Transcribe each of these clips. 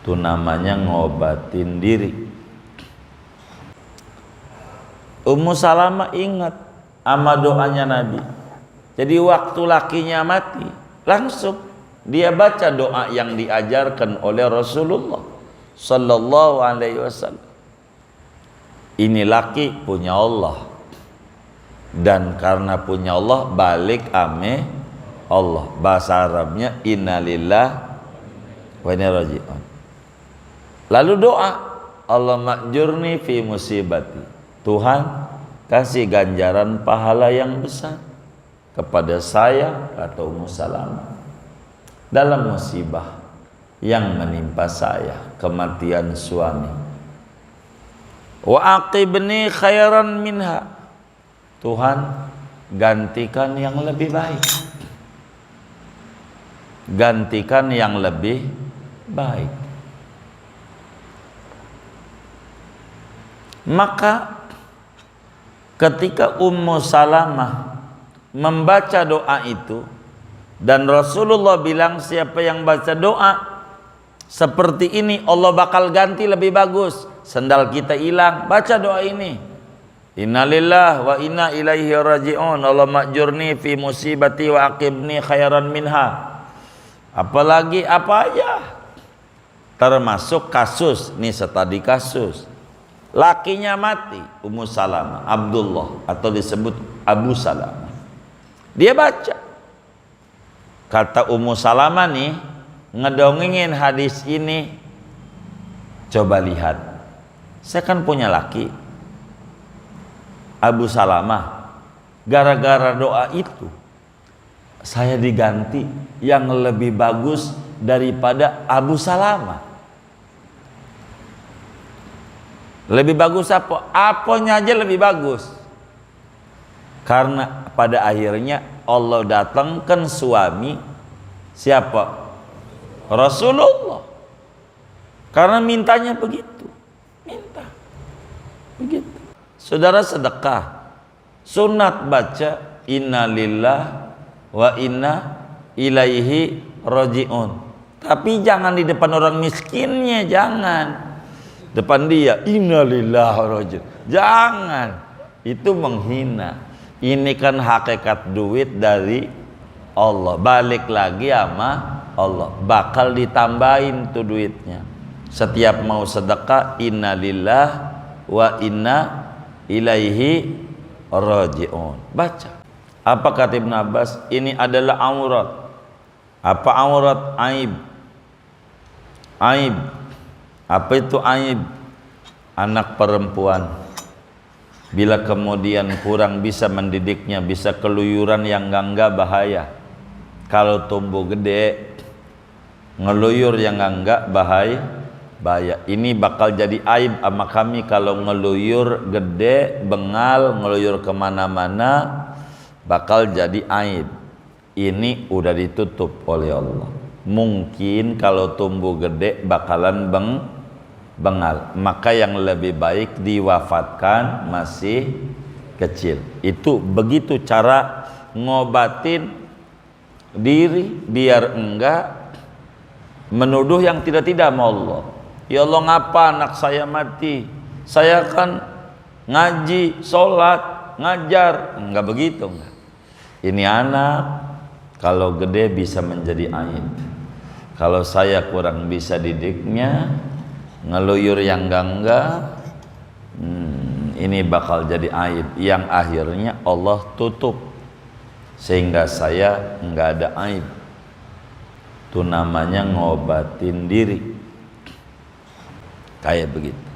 Itu namanya ngobatin diri. Ummu Salamah ingat sama doanya Nabi. Jadi waktu lakinya mati, langsung dia baca doa yang diajarkan oleh Rasulullah sallallahu alaihi wasallam. Ini laki punya Allah, dan karena punya Allah balik ame Allah. Bahasa Arabnya innalillah wa inna ilaihi raji'un. Lalu doa, Allah makjurni fi musibati. Tuhan kasih ganjaran pahala yang besar kepada saya atau Ummu Salamah dalam musibah yang menimpa saya, kematian suami. Wa aqibni khairan minha. Tuhan gantikan yang lebih baik. Gantikan yang lebih baik. Maka ketika Ummu Salamah membaca doa itu, dan Rasulullah bilang siapa yang baca doa seperti ini Allah bakal ganti lebih bagus. Sendal kita hilang, baca doa ini. Innalillah wa inna ilaihi raji'un. Allah makjurni fi musibati wa aqibni khairan minha. Apalagi apa aja, termasuk kasus nih, tadi kasus lakinya mati, Ummu Salamah, Abdullah atau disebut Abu Salamah. Dia baca, kata Ummu Salamah nih ngedongengin hadis ini. Coba lihat, saya kan punya laki Abu Salamah, gara-gara doa itu saya diganti yang lebih bagus daripada Abu Salamah. Lebih bagus apa? Apanya aja lebih bagus. Karena pada akhirnya Allah datangkan suami siapa? Rasulullah. Karena mintanya begitu. Minta. Begitu. Saudara sedekah, sunat baca inna lillah wa inna ilaihi raji'un. Tapi jangan di depan orang miskinnya, jangan. Depan dia inna lillahi wa raji'un. Jangan. Itu menghina. Ini kan hakikat duit dari Allah. Balik lagi sama Allah. Bakal ditambahin tuh duitnya. Setiap mau sedekah inna lillah wa inna ilaihi raji'un. Baca. Apa kata Ibn Abbas? Ini adalah aurat. Apa aurat? Aib. Aib. Apa itu aib? Anak perempuan bila kemudian kurang bisa mendidiknya, bisa keluyuran yang enggak bahaya. Kalau tumbuh gede ngeluyur yang enggak bahaya. Ini bakal jadi aib sama kami kalau ngeluyur gede, bengal, ngeluyur kemana-mana, bakal jadi aib. Ini udah ditutup oleh Allah. Mungkin kalau tumbuh gede bakalan bengal, maka yang lebih baik diwafatkan masih kecil. Itu begitu cara ngobatin diri biar enggak menuduh yang tidak-tidak sama Allah. Ya Allah, ngapa anak saya mati? Saya kan ngaji, sholat, ngajar. Enggak begitu, enggak. Ini anak kalau gede bisa menjadi aib. Kalau saya kurang bisa didiknya, ngeluyur yang enggak, ini bakal jadi aib yang akhirnya Allah tutup sehingga saya enggak ada aib. Itu namanya ngobatin diri. Kayak begitu.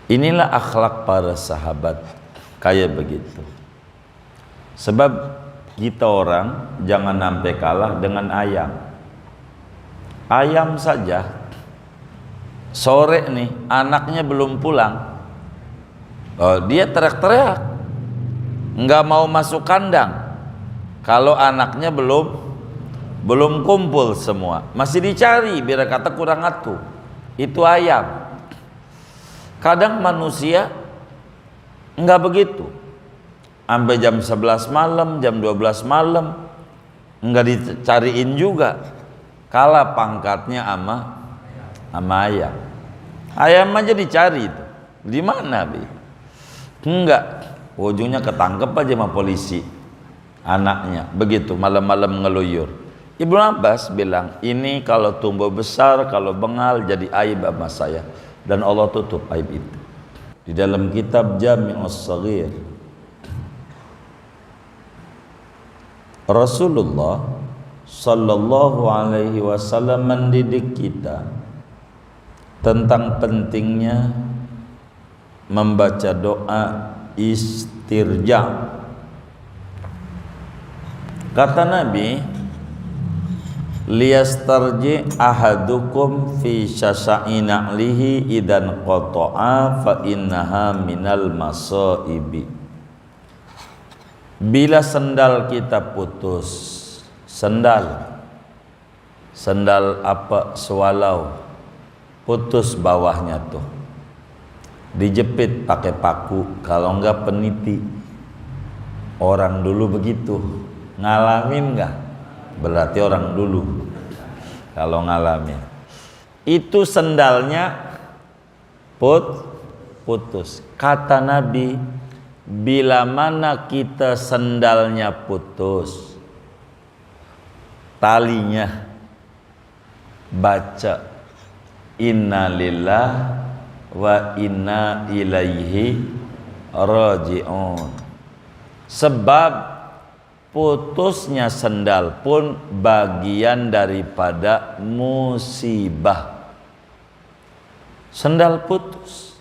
Inilah akhlak para sahabat, kayak begitu. Sebab kita orang jangan sampai kalah dengan ayam. Ayam saja sore nih anaknya belum pulang, dia teriak-teriak, nggak mau masuk kandang. Kalau anaknya belum kumpul semua, masih dicari biar kata kurang atuh. Itu ayam. Kadang manusia nggak begitu. Sampai jam 11 malam, jam 12 malam nggak dicariin juga. kalah pangkatnya sama ayam. Ayam aja dicari itu. Di mana, Bi? Enggak. Ujungnya ketangkep aja sama polisi. Anaknya begitu malam-malam ngeluyur. Ibnu Abbas bilang, ini kalau tumbuh besar, kalau bengal jadi aib sama saya, dan Allah tutup aib itu. Di dalam kitab Jami'us Shaghir, Rasulullah sallallahu alaihi wasallam mendidik kita tentang pentingnya membaca doa istirja. Kata Nabi, liyastarji ahadukum fi syasa'i na'lihi idan qata'a fa innaha minal masaibi. Bila sendal kita putus, sendal apa, sewalau putus bawahnya tuh, dijepit pakai paku, kalau enggak peniti. Orang dulu begitu. Ngalamin enggak? Berarti orang dulu kalau ngalamin. Itu sendalnya putus. Kata Nabi, bila mana kita sendalnya putus, talinya, baca innalillah wa inna ilaihi raji'un. Sebab putusnya sendal pun bagian daripada musibah. Sendal putus,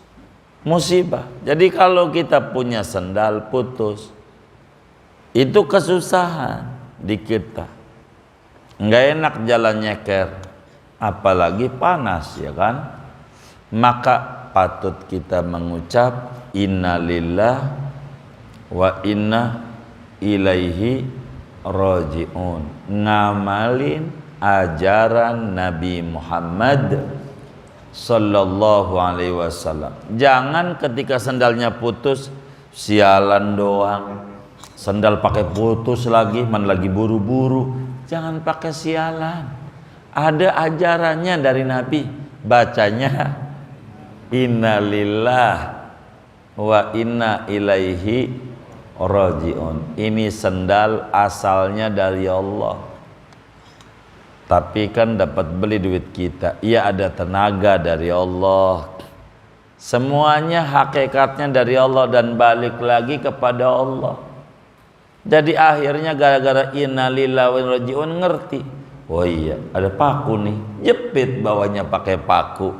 musibah. Jadi kalau kita punya sendal putus, itu kesusahan di kita. Nggak enak jalan nyeker, apalagi panas, ya kan? Maka patut kita mengucap innalillah wa inna ilaihi raji'un, ngamalin ajaran Nabi Muhammad sallallahu alaihi wasallam. Jangan ketika sendalnya putus sialan doang, sendal pakai putus lagi, man lagi buru-buru. Jangan pakai sialan, ada ajarannya dari Nabi. Bacanya innalillah wa inna ilaihi raji'un. Ini sendal asalnya dari Allah, tapi kan dapat beli duit kita. Ia ada tenaga dari Allah. Semuanya hakikatnya dari Allah dan balik lagi kepada Allah. Jadi akhirnya gara-gara innalillahi wa inna ilaihi raji'un ngerti, oh iya ada paku nih, jepit bawahnya pakai paku,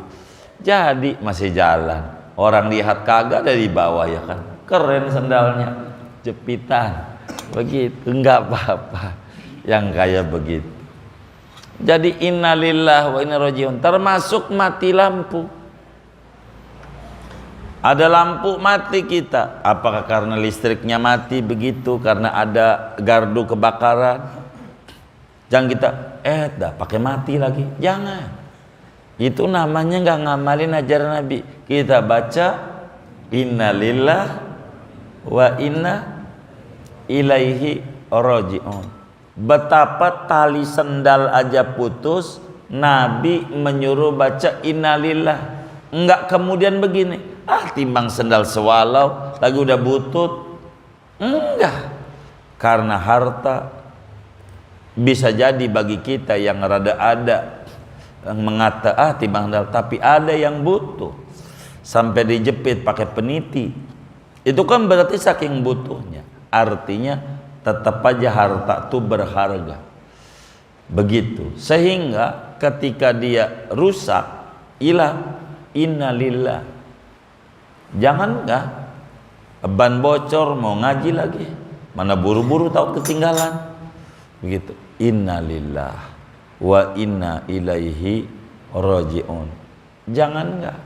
jadi masih jalan. Orang lihat kagak dari bawah, ya kan, keren sendalnya, jepitan begitu, enggak apa-apa yang kayak begitu. Jadi innalillahi wa inna ilaihi raji'un termasuk mati lampu. Ada lampu mati kita, apakah karena listriknya mati begitu, karena ada gardu kebakaran? Jangan kita dah pakai mati lagi, jangan. Itu namanya nggak ngamalin ajaran Nabi. Kita baca innalillah wa inna ilaihi raji'un. Betapa tali sendal aja putus, Nabi menyuruh baca innalillah. Enggak kemudian begini, timbang sendal sewalau lagi udah butut. Enggak. Karena harta bisa jadi bagi kita yang rada ada yang mengata timbang sendal, tapi ada yang butuh sampai dijepit pakai peniti. Itu kan berarti saking butuhnya. Artinya tetap aja harta itu berharga. Begitu. Sehingga ketika dia rusak, hilang, innalillah. Jangan enggak ban bocor mau ngaji lagi, mana buru-buru tahu ketinggalan. Begitu. Innalillah wa inna ilaihi raji'un. Jangan enggak.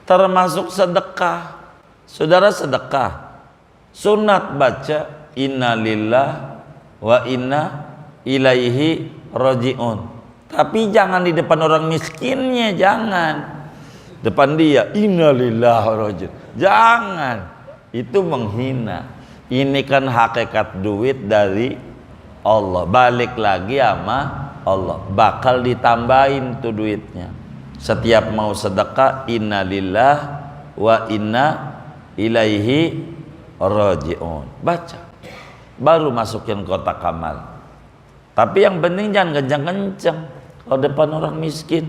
Termasuk sedekah. Saudara sedekah, sunat baca innalillah wa inna ilaihi raji'un. Tapi jangan di depan orang miskinnya, jangan. Depan dia innalillah raji'un. Jangan. Itu menghina. Ini kan hakikat duit dari Allah. Balik lagi sama Allah, bakal ditambahin tuh duitnya. Setiap mau sedekah, inna lillah wa inna ilaihi raji'un. Baca, baru masukin kotak amal. Tapi yang penting jangan kencang-kencang. Kalau depan orang miskin,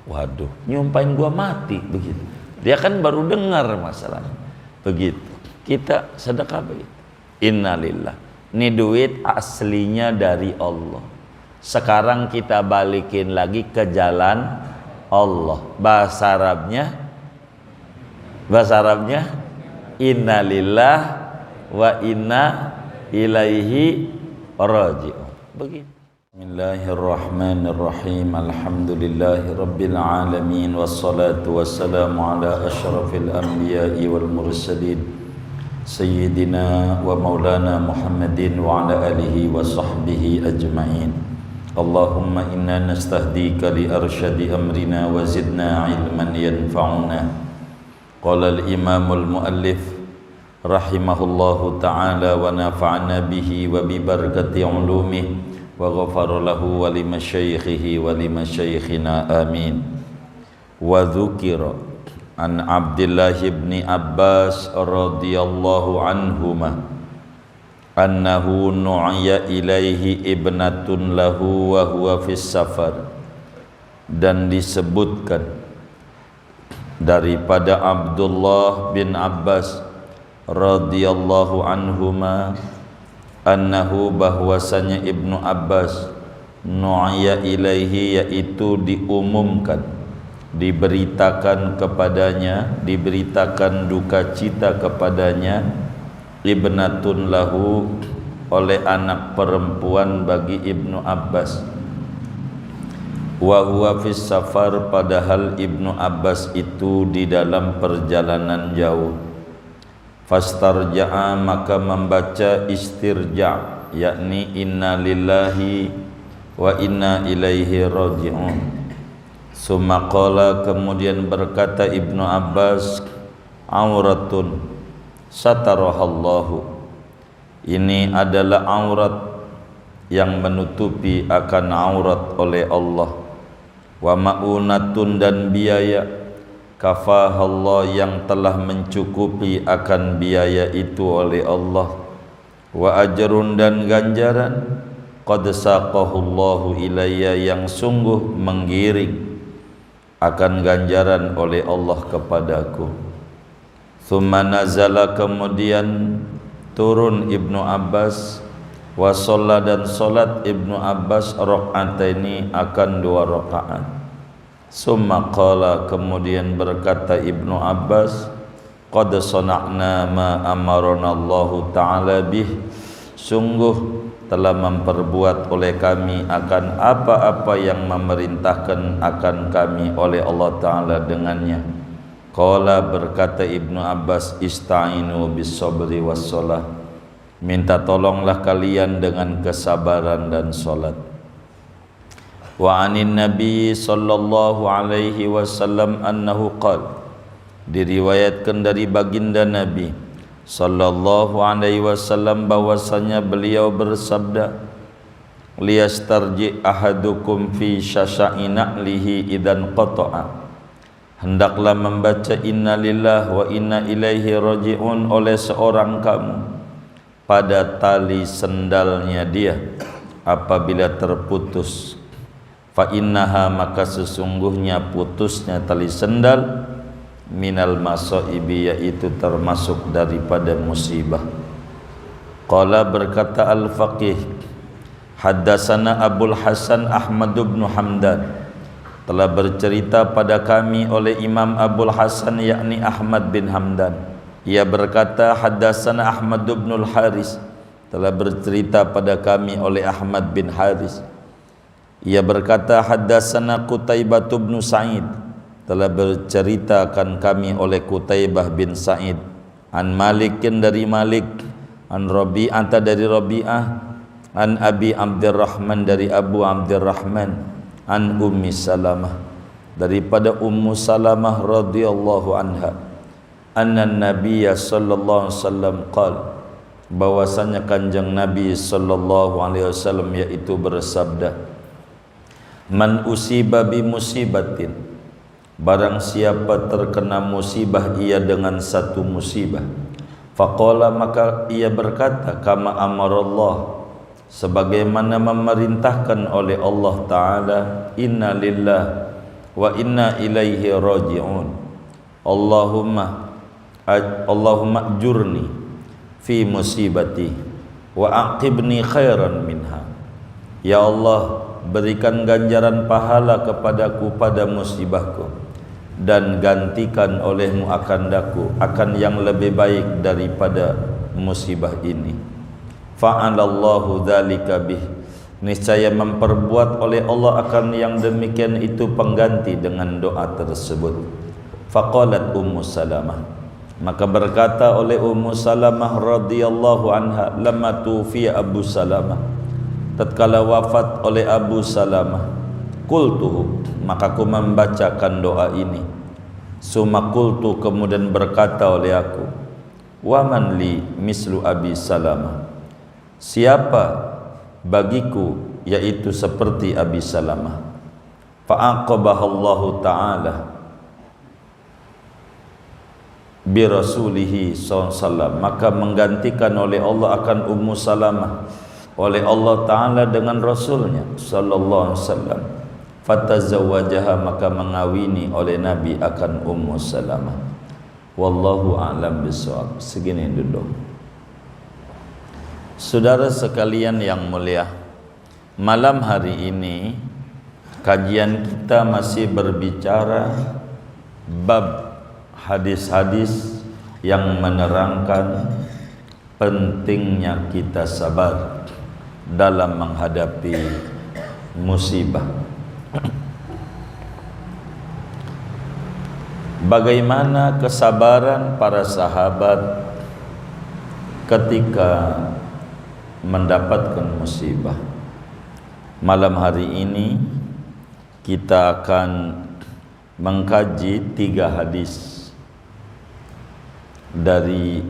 waduh, nyumpain gua mati begitu. Dia kan baru dengar masalahnya. Begitu. Kita sedekah begitu. Innalillah. Ini duit aslinya dari Allah. Sekarang kita balikin lagi ke jalan Allah. Bahasa Arabnya innalillah wa inna ilaihi raji'un. Begitu. Bismillahirrahmanirrahim. Alhamdulillahi rabbil alamin, wassalatu wassalamu ala asyrafil anbiya'i wal mursalin sayyidina wa maulana Muhammadin wa ala alihi wa sahbihi ajma'in. Allahumma inna nastahdika li arsyadi amrina wa zidna ilman yanfa'una. Qala al-imamul muallif rahimahullahu ta'ala wa nafa'ana bihi wa bi barakati ulumihi wa ghafara lahu wa li masyayikhihi wa li masyayikhina amin. Wa dzukira an Abdullah ibn Abbas radhiyallahu anhuma annahu nu'ya ilaihi ibnatun lahu wa huwa fis safar. Dan disebutkan daripada Abdullah bin Abbas radhiyallahu anhuma annahu, bahwasanya Ibnu Abbas, nu'ya ilaihi, yaitu diumumkan, diberitakan kepadanya, diberitakan duka cita kepadanya, ibnatun lahu, oleh anak perempuan bagi Ibnu Abbas, wa huwa fis safar, padahal Ibnu Abbas itu di dalam perjalanan jauh. Fastarja'a, maka membaca istirja', yakni inna lillahi wa inna ilaihi raji'un. Summa qala, kemudian berkata Ibnu Abbas, auratun satarahallahu, ini adalah aurat yang menutupi akan aurat oleh Allah. Wa ma'unatun, dan biaya, kafahallah, yang telah mencukupi akan biaya itu oleh Allah. Wa ajrun, dan ganjaran, qad saqahullahu ilayya, yang sungguh menggiring akan ganjaran oleh Allah kepadaku. Thumma nazala, kemudian turun Ibnu Abbas, wa shalla, dan salat Ibnu Abbas rakaataini, akan 2 rakaat. Summa qala, kemudian berkata Ibnu Abbas, qad sana'na ma amarana Allahu ta'ala bih, sungguh telah memperbuat oleh kami akan apa-apa yang memerintahkan akan kami oleh Allah Ta'ala dengannya. Qala, berkata Ibnu Abbas, ista'inu bis sabri was shalah, minta tolonglah kalian dengan kesabaran dan salat. Wa anin Nabi sallallahu alaihi wasallam annahu qala, diriwayatkan dari baginda Nabi sallallahu alaihi wasallam bahwasanya beliau bersabda, liyastarji ahadukum fi syasha'i na'lihi idan qata'a, hendaklah membaca inna lillah wa inna ilaihi raji'un oleh seorang kamu pada tali sendalnya dia apabila terputus. Fa innaha, maka sesungguhnya putusnya tali sendal, minal masaibi, yaitu termasuk daripada musibah. Qala, berkata al-faqih, haddatsana Abul Hasan Ahmad bin Hamdan, telah bercerita pada kami oleh Imam Abul Hasan, yakni Ahmad bin Hamdan. Ia berkata, haddatsana Ahmad bin al-Haris, telah bercerita pada kami oleh Ahmad bin Haris. Ia berkata, haddatsana Qutaibah bin Sa'id, telah berceritakan kami oleh Qutaibah bin Sa'id, an Malikin, dari Malik, an Rabi'ah, dari Rabi'ah, an Abi Abdurrahman, dari Abu Abdurrahman, an Ummi Salamah, daripada Ummu Salamah radhiyallahu anha, anna Nabiyya sallallahu alaihi wasallam qala, bahwasanya kanjeng Nabi sallallahu alaihi wasallam yaitu bersabda, Man usiba bi musibatin, barang siapa terkena musibah ia dengan satu musibah, faqala maka ia berkata, kama amarallah, sebagaimana memerintahkan oleh Allah Ta'ala, inna lillah wa inna ilaihi raji'un, Allahumma ajurni fi musibati wa aqibni khairan minha. Ya Allah, berikan ganjaran pahala kepadaku pada musibahku, dan gantikan olehmu akan yang lebih baik daripada musibah ini. Fa'alallahu dzalika bih, niscaya memperbuat oleh Allah akan yang demikian itu pengganti dengan doa tersebut. Faqalat Ummu Salamah, maka berkata oleh Ummu Salamah radhiyallahu anha, lamma tufiya Abu Salamah, tatkala wafat oleh Abu Salamah, qultuhu, maka aku membacakan doa ini. Summa qultu, kemudian berkata oleh aku, wa man li mislu Abi Salamah, siapa bagiku yaitu seperti Abi Salamah. Fa'aqabahallahu ta'ala bi rasulihi sallallahu, maka menggantikan oleh Allah akan Ummu Salamah oleh Allah Ta'ala dengan Rasulnya sallallahu alaihi wasallam. Fatazawwajaha, maka mengawini oleh Nabi akan Ummu Salamah. Wallahu a'lam bishawab. Segini dulu. Saudara sekalian yang mulia, malam hari ini kajian kita masih berbicara bab hadis-hadis yang menerangkan pentingnya kita sabar dalam menghadapi musibah. Bagaimana kesabaran para sahabat ketika mendapatkan musibah. Malam hari ini kita akan mengkaji 3 hadis dari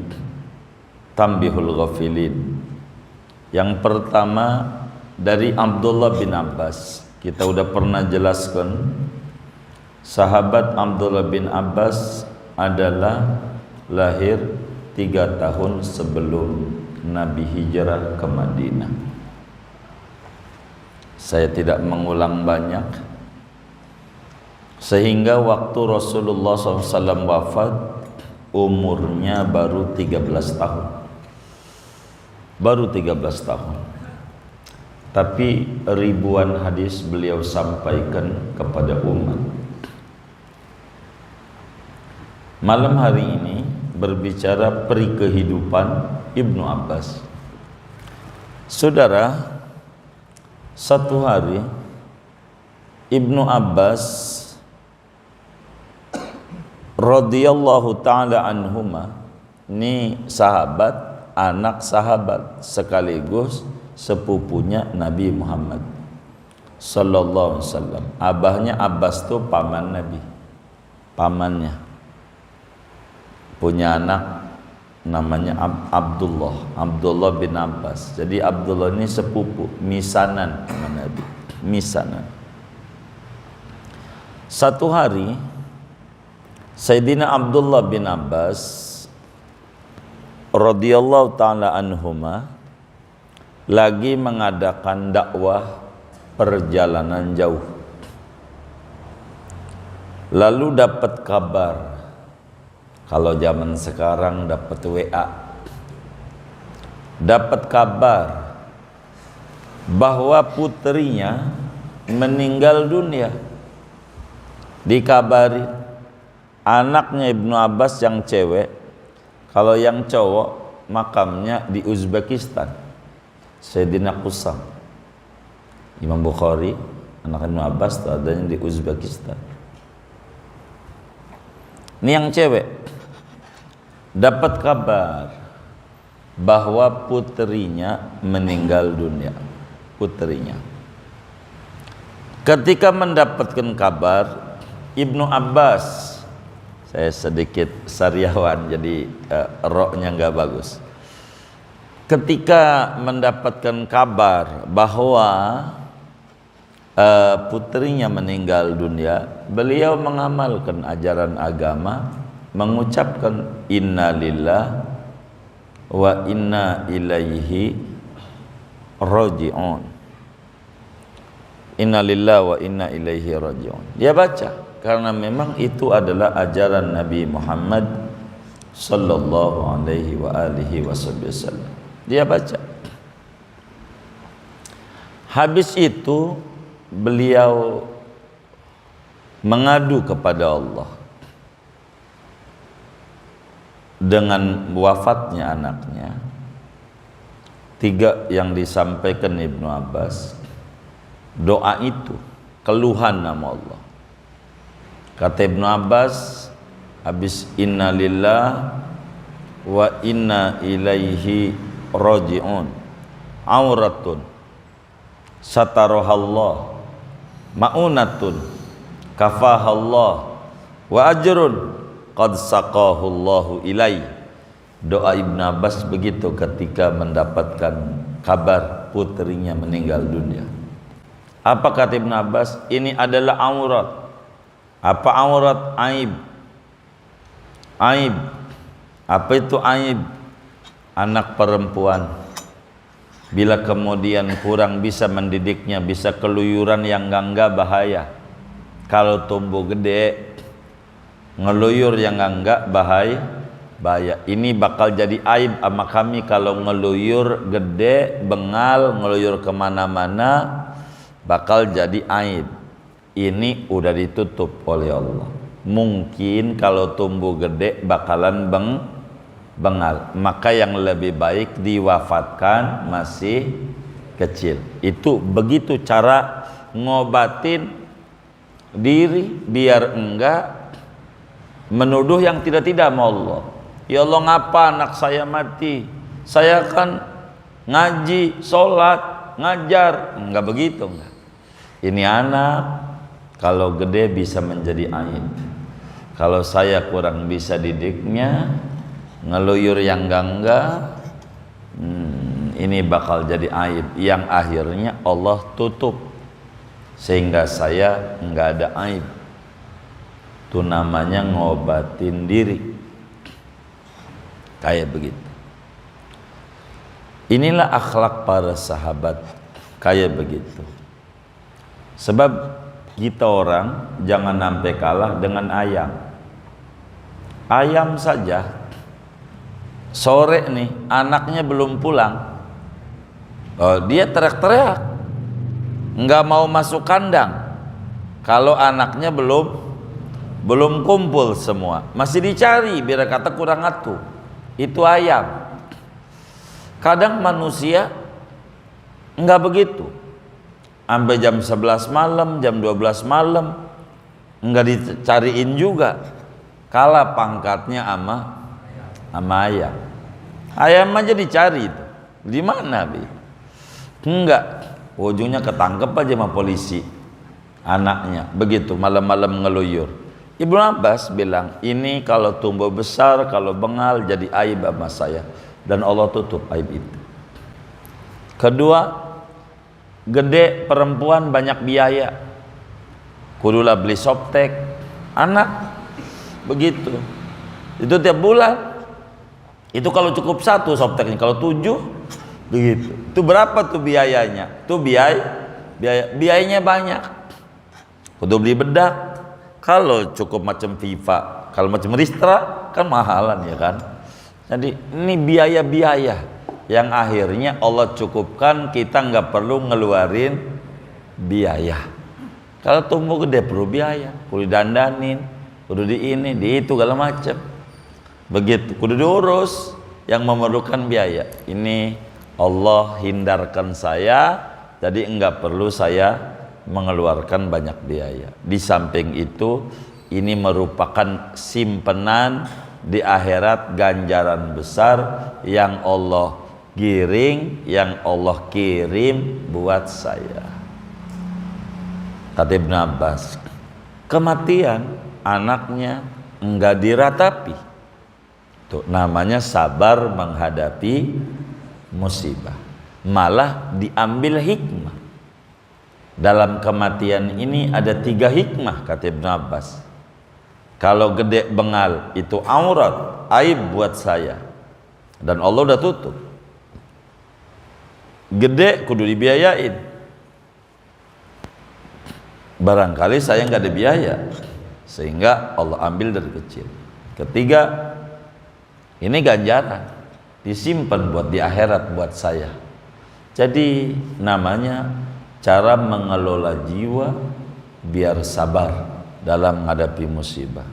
Tanbihul Ghafilin. Yang pertama dari Abdullah bin Abbas. Kita udah pernah jelaskan, sahabat Abdullah bin Abbas adalah lahir 3 tahun sebelum Nabi hijrah ke Madinah. Saya tidak mengulang banyak, sehingga waktu Rasulullah SAW wafat umurnya baru 13 tahun. Baru 13 tahun. Tapi ribuan hadis beliau sampaikan kepada umat. Malam hari ini berbicara peri kehidupan Ibnu Abbas. Saudara, satu hari Ibnu Abbas radhiyallahu ta'ala anhuma, ini sahabat, anak sahabat, sekaligus sepupunya Nabi Muhammad sallallahu alaihi wasallam. Abahnya Abbas tuh paman Nabi, pamannya punya anak namanya Abdullah bin Abbas. Jadi Abdullah ini sepupu, misanan sama Nabi, misanan. Satu hari Sayyidina Abdullah bin Abbas radhiyallahu ta'ala anhuma lagi mengadakan dakwah perjalanan jauh. Lalu dapat kabar, kalau zaman sekarang dapat WA, dapat kabar bahwa putrinya meninggal dunia. Dikabari anaknya Ibnu Abbas yang cewek, kalau yang cowok makamnya di Uzbekistan, Sayyidina Qusam. Imam Bukhari anak Ibnu Abbas adanya di Uzbekistan. Ini yang cewek dapat kabar bahwa putrinya meninggal dunia. Putrinya ketika mendapatkan kabar, Ibnu Abbas, saya sedikit sariawan jadi roknya nggak bagus. Ketika mendapatkan kabar bahwa putrinya meninggal dunia, beliau mengamalkan ajaran agama, mengucapkan inna lillah wa inna ilaihi raji'un. Inna lillah wa inna ilaihi raji'un. Dia baca karena memang itu adalah ajaran Nabi Muhammad sallallahu alaihi wa alihi wasallam. Dia baca. Habis itu beliau mengadu kepada Allah dengan wafatnya anaknya. 3 yang disampaikan Ibnu Abbas, doa itu keluhan nama Allah. Kata Ibnu Abbas, habis inna lillah wa inna ilaihi raji'un, auratun satarohallah, ma'unatun kafahallah, wa ajrun qad saqahullahu ilai. Doa Ibn Abbas begitu ketika mendapatkan kabar putrinya meninggal dunia. Apa kata Ibn Abbas? Ini adalah aurat. Apa aurat? Aib. Aib. Apa itu aib? Anak perempuan bila kemudian kurang bisa mendidiknya, bisa keluyuran yang enggak bahaya. Kalau tumbuh gede ngeluyur yang enggak bahaya. Ini bakal jadi aib sama kami kalau ngeluyur gede, bengal, ngeluyur kemana-mana, bakal jadi aib. Ini udah ditutup oleh Allah. Mungkin kalau tumbuh gede bakalan bengal, maka yang lebih baik diwafatkan masih kecil. Itu begitu cara ngobatin diri biar enggak menuduh yang tidak-tidak sama Allah. Ya Allah, ngapa anak saya mati? Saya kan ngaji, sholat, ngajar. Enggak begitu, enggak. Ini anak kalau gede bisa menjadi aib. Kalau saya kurang bisa didiknya, ngeluyur yang enggak, ini bakal jadi aib yang akhirnya Allah tutup sehingga saya enggak ada aib. Itu namanya ngobatin diri. Kayak begitu. Inilah akhlak para sahabat, kayak begitu. Sebab kita orang jangan sampai kalah dengan ayam. Ayam saja sore nih anaknya belum pulang, dia teriak-teriak, nggak mau masuk kandang. Kalau anaknya belum kumpul semua, masih dicari biar kata kurang atuh. Itu ayam. Kadang manusia nggak begitu, sampai jam 11 malam, jam 12 malam nggak dicariin juga, kalah pangkatnya sama ayam. Ayam aja dicari itu. Di mana, Bi? Enggak. Ujungnya ketangkep aja sama polisi. Anaknya begitu malam-malam ngeluyur. Ibnu Abbas bilang, ini kalau tumbuh besar, kalau bengal jadi aib sama saya, dan Allah tutup aib itu. Kedua, gede perempuan banyak biaya. Kudulah beli softtek anak. Begitu. Itu tiap bulan. Itu kalau cukup 1 softteknya, kalau 7 begitu. Itu berapa tuh biayanya? Itu biayanya banyak. Kudu beli bedak. Kalau cukup macam FIFA, kalau macam Ristra kan mahalan ya kan. Jadi ini biaya-biaya yang akhirnya Allah cukupkan, kita nggak perlu ngeluarin biaya. Kalau tumbuh gede perlu biaya, kudu dandanin, kudu di ini, di itu segala macam. Begitu, kudu diurus yang memerlukan biaya. Ini Allah hindarkan saya, jadi enggak perlu saya mengeluarkan banyak biaya. Di samping itu, ini merupakan simpenan di akhirat, ganjaran besar yang Allah giring, yang Allah kirim buat saya. Kata Ibn Abbas, kematian anaknya enggak diratapi. Itu namanya sabar menghadapi musibah, malah diambil hikmah. Dalam kematian ini ada 3 hikmah kata Ibnu Abbas. Kalau gede bengal itu aurat, aib buat saya, dan Allah udah tutup. Gede kudu dibiayain. Barangkali saya nggak ada biaya, sehingga Allah ambil dari kecil. Ketiga, ini ganjaran, disimpan buat di akhirat buat saya. Jadi namanya cara mengelola jiwa biar sabar dalam menghadapi musibah.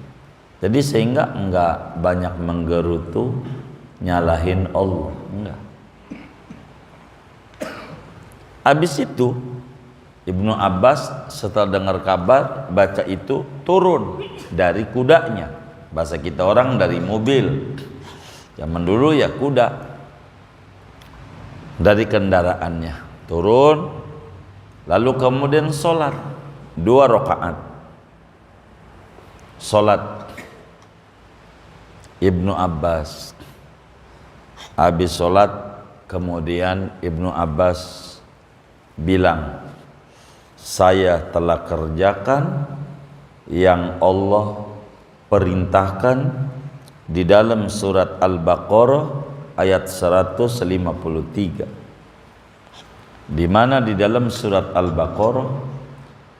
Jadi sehingga enggak banyak menggerutu nyalahin Allah, enggak. Habis itu Ibnu Abbas setelah dengar kabar baca itu turun dari kudanya. Bahasa kita orang dari mobil. Zaman dulu ya kuda. Dari kendaraannya turun, lalu kemudian sholat 2 rakaat. Sholat Ibnu Abbas. Habis sholat kemudian Ibnu Abbas bilang, saya telah kerjakan yang Allah perintahkan di dalam surat Al-Baqarah ayat 153, di mana di dalam surat Al-Baqarah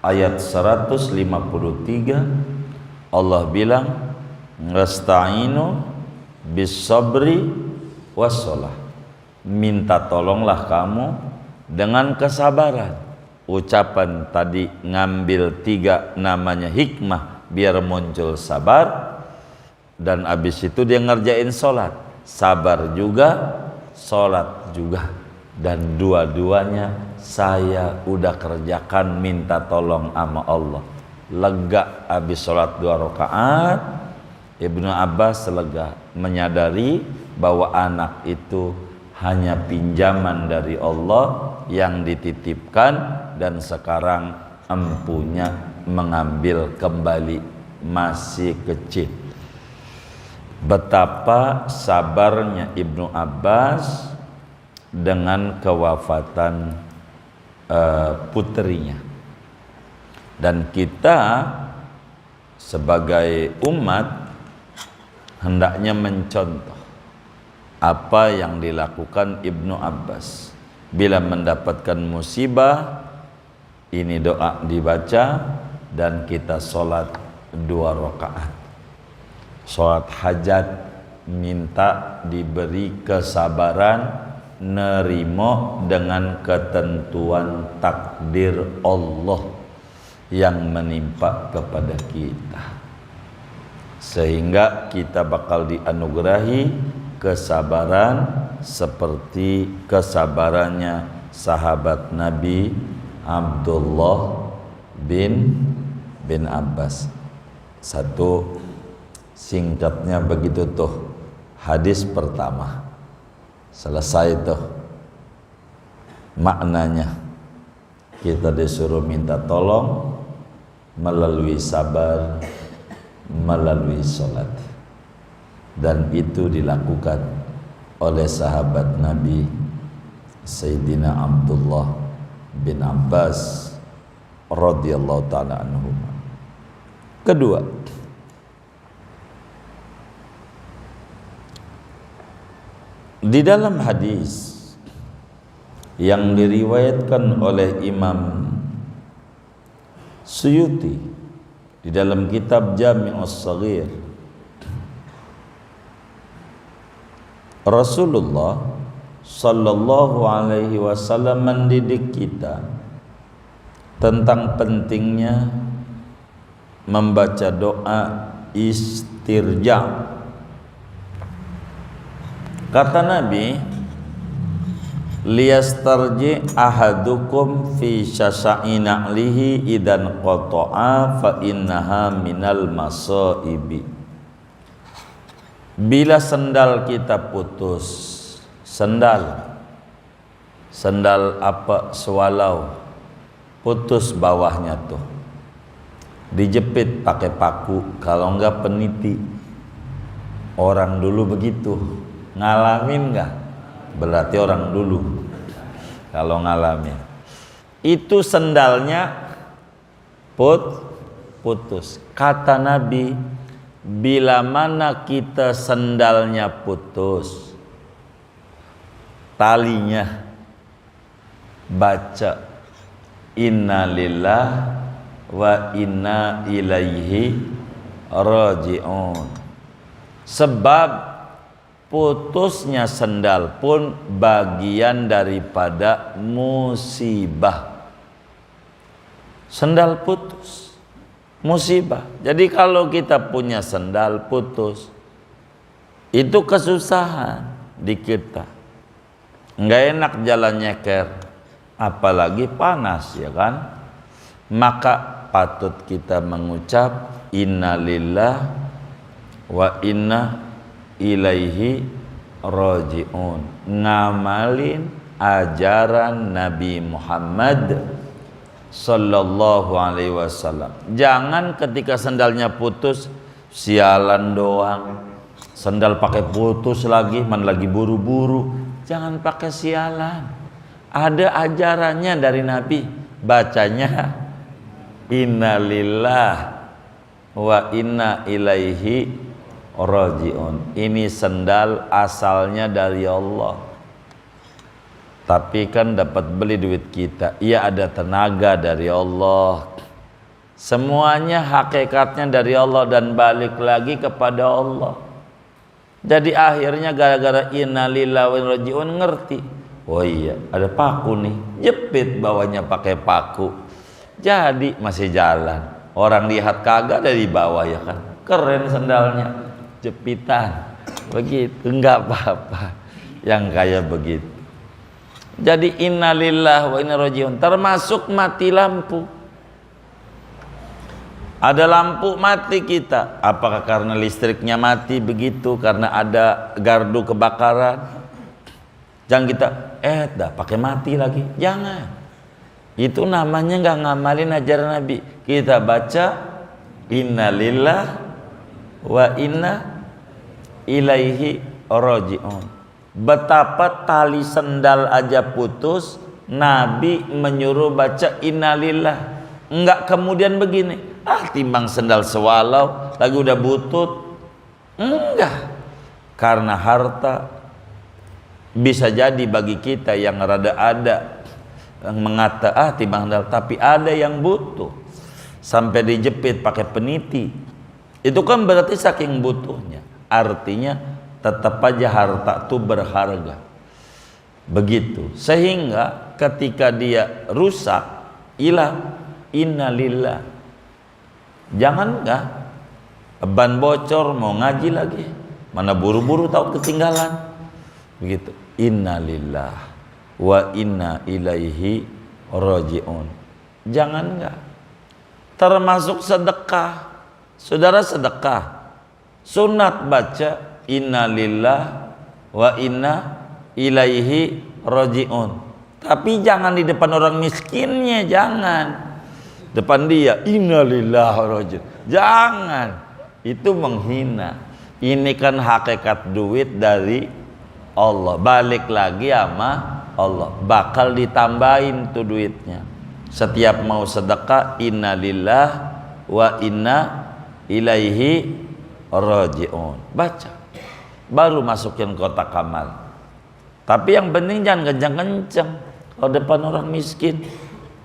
ayat 153 Allah bilang, ngasta'inu bis sabri wassalah, minta tolonglah kamu dengan kesabaran. Ucapan tadi ngambil 3 namanya hikmah biar muncul sabar, dan abis itu dia ngerjain sholat, sabar juga, sholat juga, dan dua-duanya saya udah kerjakan, minta tolong sama Allah. Lega abis sholat 2 rakaat, Ibnu Abbas lega, menyadari bahwa anak itu hanya pinjaman dari Allah yang dititipkan, dan sekarang empunya mengambil kembali, masih kecil. Betapa sabarnya Ibnu Abbas dengan kewafatan putrinya. Dan kita sebagai umat hendaknya mencontoh apa yang dilakukan Ibnu Abbas. Bila mendapatkan musibah, ini doa dibaca dan kita sholat 2 rakaat. Sholat hajat, minta diberi kesabaran, nerimo dengan ketentuan takdir Allah yang menimpa kepada kita, sehingga kita bakal dianugerahi kesabaran seperti kesabarannya sahabat Nabi Abdullah bin Abbas. Satu singkatnya begitu tuh hadis pertama, selesai tuh maknanya. Kita disuruh minta tolong melalui sabar, melalui sholat, dan itu dilakukan oleh sahabat Nabi Sayyidina Abdullah bin Abbas radhiyallahu ta'ala anhu. Kedua, di dalam hadis yang diriwayatkan oleh Imam Suyuti di dalam kitab Jami'us Shaghir, Rasulullah sallallahu alaihi wasallam mendidik kita tentang pentingnya membaca doa istirja. Kata Nabi, liyastarji ahadukum fi syasa'ina lihi idan qata'a fa innaha minal masaibi. Bila sendal kita putus, sendal apa, sewalau putus bawahnya tuh, dijepit pakai paku, kalau enggak peniti. Orang dulu begitu, ngalamin enggak? Berarti orang dulu kalau ngalamin. itu sendalnya putus. Kata Nabi, bila mana kita sendalnya putus, talinya, baca inna lillah wa inna ilaihi raji'un. Sebab putusnya sendal pun bagian daripada musibah. Sendal putus, musibah. Jadi kalau kita punya sendal putus, itu kesusahan di kita. Nggak enak jalan nyeker, apalagi panas, ya kan? Maka patut kita mengucap inna lillah wa inna ilaihi raji'un, ngamalin ajaran Nabi Muhammad sallallahu alaihi wasallam. Jangan ketika sendalnya putus sialan doang, sendal pakai putus lagi, man lagi buru-buru. Jangan pakai sialan, ada ajarannya dari Nabi, bacanya inna lillah wa inna ilaihi raji'un. Ini sendal asalnya dari Allah, tapi kan dapat beli duit kita. Ia ada tenaga dari Allah. Semuanya hakikatnya dari Allah dan balik lagi kepada Allah. Jadi akhirnya gara-gara innalillahi wa inna ilaihi raji'un ngerti, oh iya ada paku nih, jepit bawahnya pakai paku, jadi masih jalan. Orang lihat kagak dari bawah, ya kan, keren sendalnya, jepitan begitu, enggak apa-apa yang kayak begitu. Jadi innalillahi wa inna ilaihi raji'un termasuk mati lampu. Ada lampu mati kita, apakah karena listriknya mati begitu, karena ada gardu kebakaran? Jangan kita dah pakai mati lagi, jangan. Itu namanya nggak ngamalin ajaran Nabi. Kita baca innalillah wa inna ilaihi raji'un. Betapa tali sendal aja putus, Nabi menyuruh baca innalillah. Enggak kemudian begini, timbang sendal sewalau lagi udah butut. Enggak. Karena harta bisa jadi bagi kita yang rada ada yang mengata timbang sendal, tapi ada yang butuh sampai dijepit pakai peniti. Itu kan berarti saking butuhnya. Artinya tetap aja harta itu berharga. Begitu. Sehingga ketika dia rusak, hilang, innalillah. Jangan enggak ban bocor mau ngaji lagi, mana buru-buru tahu ketinggalan. Begitu. Innalillah wa inna ilaihi raji'un. Jangan enggak. Termasuk sedekah. Saudara sedekah, sunat baca innalillah wa inna ilaihi raji'un. Tapi jangan di depan orang miskinnya, jangan. Depan dia innalillah raji'un. Jangan. Itu menghina. Ini kan hakikat duit dari Allah. Balik lagi sama Allah. Bakal ditambahin tuh duitnya. Setiap mau sedekah innalillah wa inna ilaihi raji'un. Baca. Baru masukin kotak amal. Tapi yang penting jangan kencang-kencang. Kalau depan orang miskin,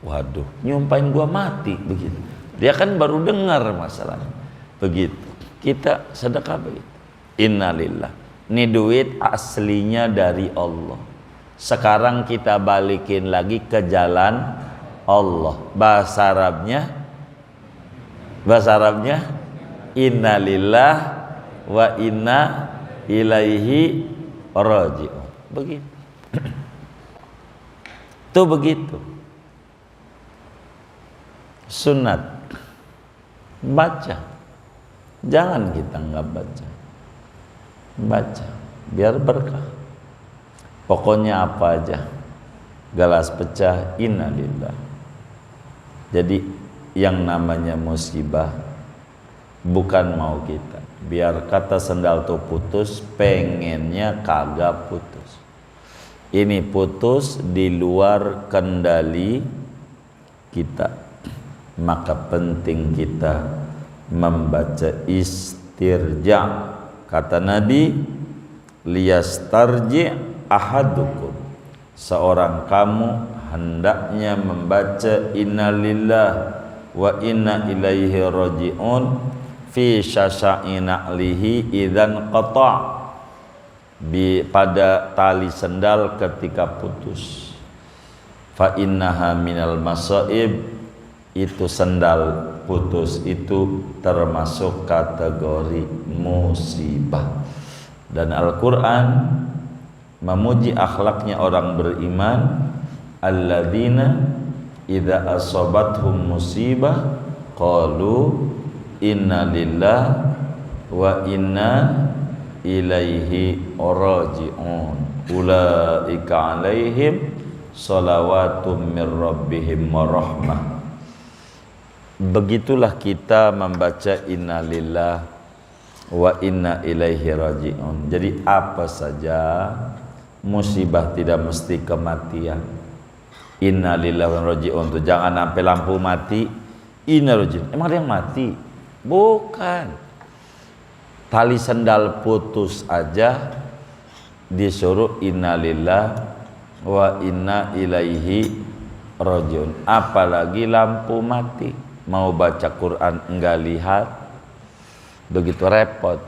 waduh, nyumpain gua mati begitu. Dia kan baru dengar masalahnya. Begitu. Kita sedekah begitu. Innalillah. Ini duit aslinya dari Allah. Sekarang kita balikin lagi ke jalan Allah. Bahasa Arabnya innalillah wa inna ilaihi raji'un. Begitu. Itu begitu. Sunat. Baca. Jangan kita nggak baca. Baca biar berkah. Pokoknya apa aja. Gelas pecah innalillah. Jadi yang namanya musibah bukan mau kita. Biar kata sendal tuh putus, pengennya kagak putus. Ini putus di luar kendali kita, maka penting kita membaca istirja. Kata Nabi, liyastarji ahadukum, seorang kamu hendaknya membaca innalillah wa inna ilaihi raji'un fi syasa'ina lihi idzan qata', pada tali sendal ketika putus. Fa innaha minal masaib, itu sendal putus itu termasuk kategori musibah. Dan Al-Quran memuji akhlaknya orang beriman, alladzina idza asabathum musibah qalu inna lillahi wa inna ilaihi raji'un ulaika alaihim salawatum mir rabbihim wa rahmah. Begitulah kita membaca innalillah wa inna ilaihi raji'un. Jadi apa saja musibah, tidak mesti kematian. Innalillahi wa inna raji'un itu jangan sampai lampu mati inna raji'un. Emang ada yang mati? Bukan. Tali sendal putus aja disuruh innalillah wa inna ilaihi raji'un. Apalagi lampu mati. Mau baca Quran enggak lihat, begitu repot.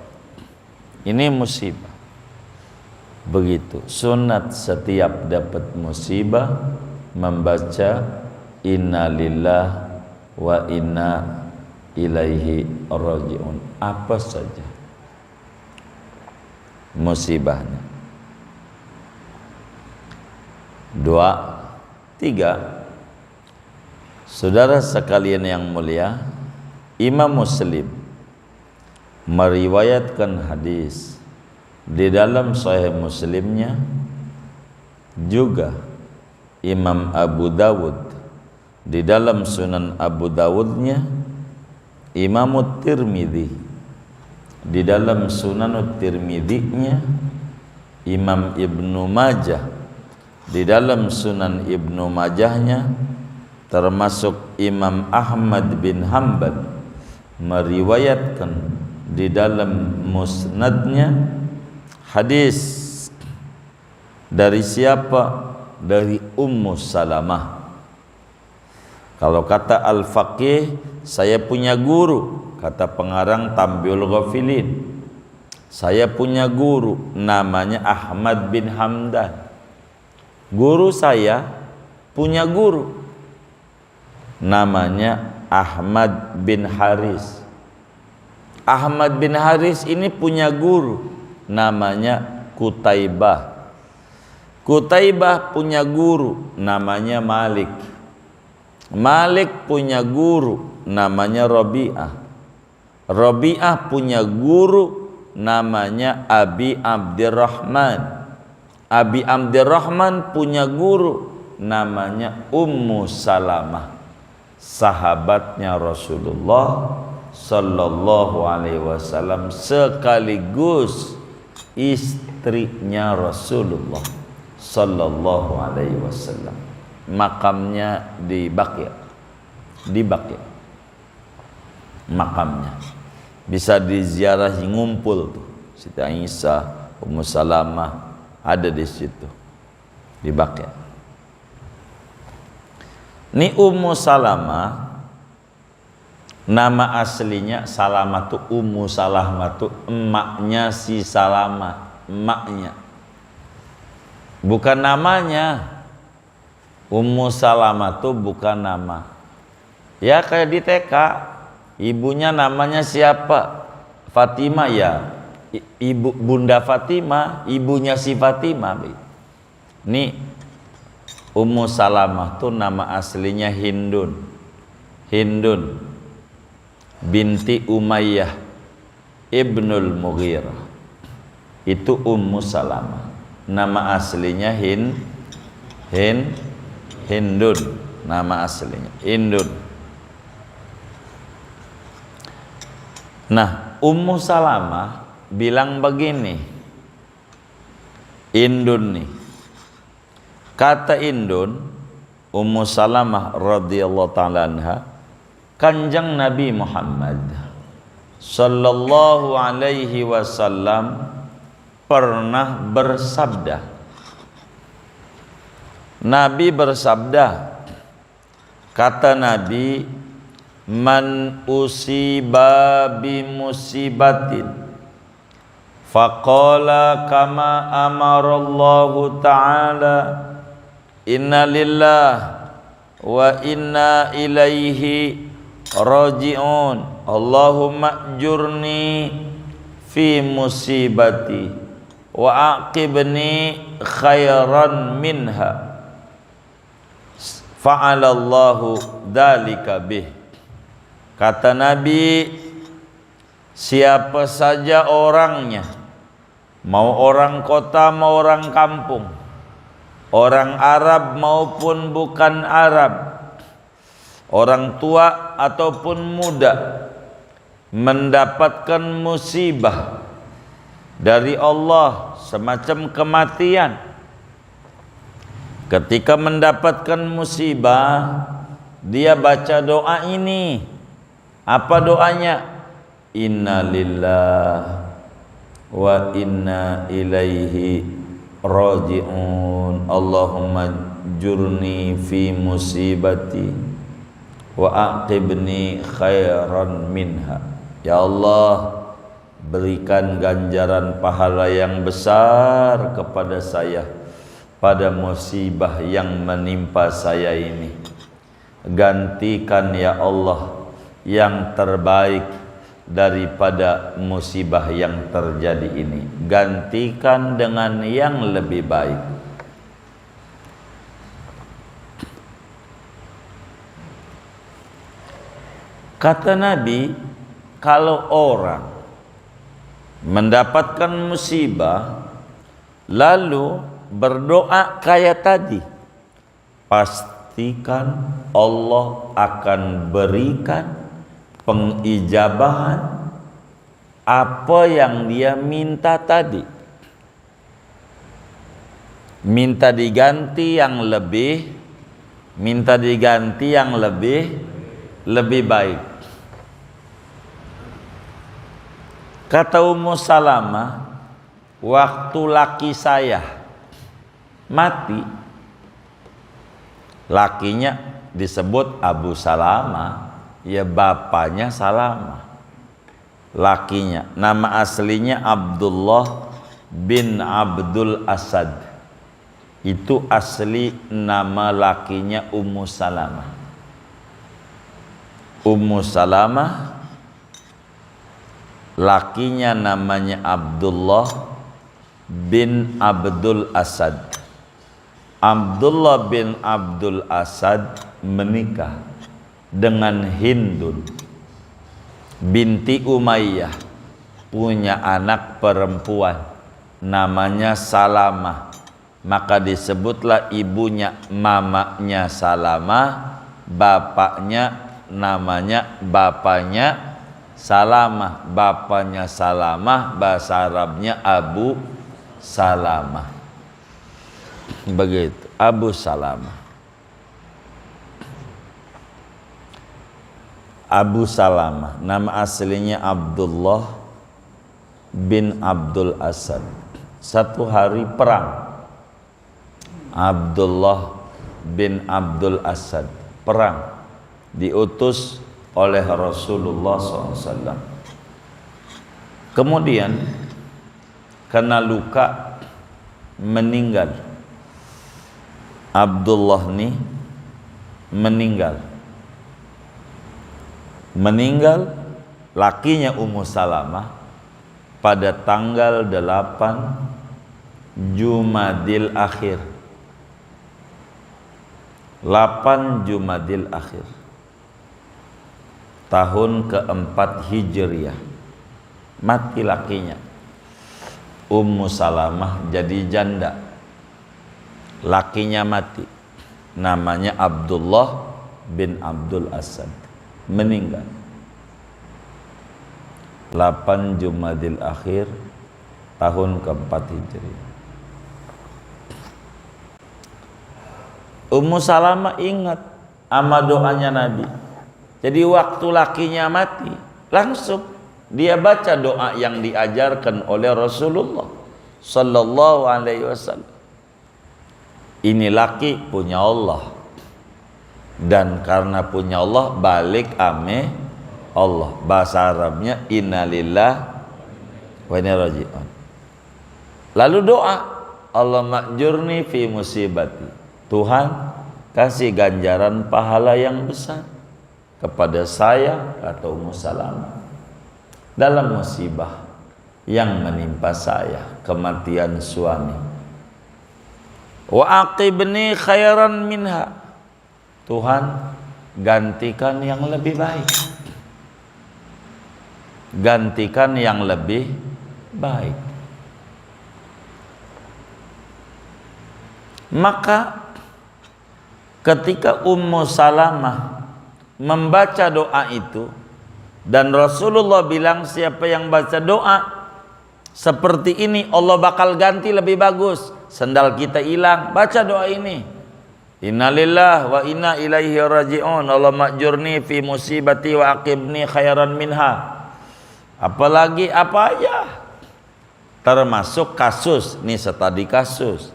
Ini musibah. Begitu sunat setiap dapat musibah membaca innalillah wa inna ilaihi raji'un. Apa saja musibahnya. 2, 3. Saudara sekalian yang mulia, Imam Muslim meriwayatkan hadis di dalam Sahih Muslimnya, juga Imam Abu Dawud di dalam Sunan Abu Dawudnya, Imam Tirmidzi di dalam Sunan Tirmidzinya, Imam Ibnu Majah di dalam Sunan Ibnu Majahnya, termasuk Imam Ahmad bin Hanbal meriwayatkan di dalam musnadnya hadis dari siapa? Dari Ummu Salamah. Kalau kata Al-Faqih, saya punya guru, kata pengarang Tambiul Ghafilin, saya punya guru namanya Ahmad bin Hamdan. Guru saya punya guru namanya Ahmad bin Haris. Ahmad bin Haris ini punya guru namanya Qutaibah. Qutaibah punya guru namanya Malik. Malik punya guru namanya Rabi'ah. Rabi'ah punya guru namanya Abi Abdurrahman. Abi Abdurrahman punya guru namanya Ummu Salamah, sahabatnya Rasulullah sallallahu alaihi wasallam sekaligus istrinya Rasulullah sallallahu alaihi wasallam. Makamnya di Baqi'. Di Baqi'. Makamnya bisa diziarahi, ngumpul tuh. Siti Aisyah, Ummu Salamah ada di situ di Baqi'. Ini Ummu Salamah, nama aslinya Salamah tuh Ummu Salamah tuh emaknya si Salamah, emaknya, bukan namanya. Ummu Salamah tuh bukan nama. Ya kayak di TK, ibunya namanya siapa? Fatimah, ya ibu Bunda Fatimah, ibunya si Fatimah. Nih Ummu Salamah tuh nama aslinya Hindun. Hindun binti Umayyah ibnul Mughirah. Itu Ummu Salamah. Nama aslinya Hindun. Nama aslinya Hindun. Nah, Ummu Salamah bilang begini, Hindun nih. Kata Indun, Ummu Salamah radhiyallahu ta'ala anha, Kanjeng Nabi Muhammad sallallahu alaihi wasallam pernah bersabda. Nabi bersabda, kata Nabi, man usiba bi musibatin faqala kama amarallahu ta'ala inna lillah wa inna ilaihi raji'un Allahumma ajurni fi musibati wa aqibni khairan minha fa'alallahu dzalika bih. Kata Nabi, siapa saja orangnya, mau orang kota mau orang kampung, orang Arab maupun bukan Arab, orang tua ataupun muda, mendapatkan musibah dari Allah semacam kematian. Ketika mendapatkan musibah, dia baca doa ini. Apa doanya? Inna lillah wa inna ilaihi raji'un Allahumma jurni fi musibati wa aqibni khairan minha. Ya Allah, berikan ganjaran pahala yang besar kepada saya pada musibah yang menimpa saya ini. Gantikan ya Allah yang terbaik daripada musibah yang terjadi ini. Gantikan dengan yang lebih baik. Kata Nabi, kalau orang mendapatkan musibah lalu berdoa kayak tadi, pastikan Allah akan berikan pengijabahan apa yang dia minta tadi. Minta diganti yang lebih baik. Kata Ummu Salamah, waktu laki saya mati, lakinya disebut Abu Salamah, ya bapaknya Salamah. Lakinya nama aslinya Abdullah bin Abdul Asad. Itu asli nama lakinya Ummu Salamah. Ummu Salamah, lakinya namanya Abdullah bin Abdul Asad. Abdullah bin Abdul Asad menikah dengan Hindun binti Umayyah, punya anak perempuan namanya Salamah. Maka disebutlah ibunya mamanya Salamah, bapaknya Salamah. Bapaknya Salamah bahasa Arabnya Abu Salamah. Begitu, Abu Salamah. Abu Salamah nama aslinya Abdullah bin Abdul Asad. Satu hari perang, Abdullah bin Abdul Asad perang, diutus oleh Rasulullah SAW. Kemudian kena luka, meninggal. Abdullah ini meninggal lakinya Ummu Salamah pada tanggal 8 Jumadil Akhir. 8 Jumadil Akhir tahun keempat Hijriah, mati lakinya. Ummu Salamah jadi janda, lakinya mati, namanya Abdullah bin Abdul Asad, meninggal 8 Jumadil Akhir tahun keempat Hijriah. Ummu Salamah ingat sama doanya Nabi. Jadi waktu lakinya mati, langsung dia baca doa yang diajarkan oleh Rasulullah sallallahu alaihi wasallam. Ini laki punya Allah, dan karena punya Allah balik ame Allah. Bahasa Arabnya innalillah wa inna raji'un. Lalu doa, Allah makjurni fi musibati. Tuhan kasih ganjaran pahala yang besar kepada saya atau Ummu Salamah dalam musibah yang menimpa saya, kematian suami. Wa aqibni khairan minha. Tuhan gantikan yang lebih baik. Gantikan yang lebih baik. Maka ketika Ummu Salamah membaca doa itu, dan Rasulullah bilang siapa yang baca doa seperti ini Allah bakal ganti lebih bagus. Sendal kita hilang, baca doa ini. Innalillah wa inna ilaihi raji'un. Allah makjurni fi musibati wa aqibni khairan minha. Apalagi apa aja, termasuk kasus nih, tadi kasus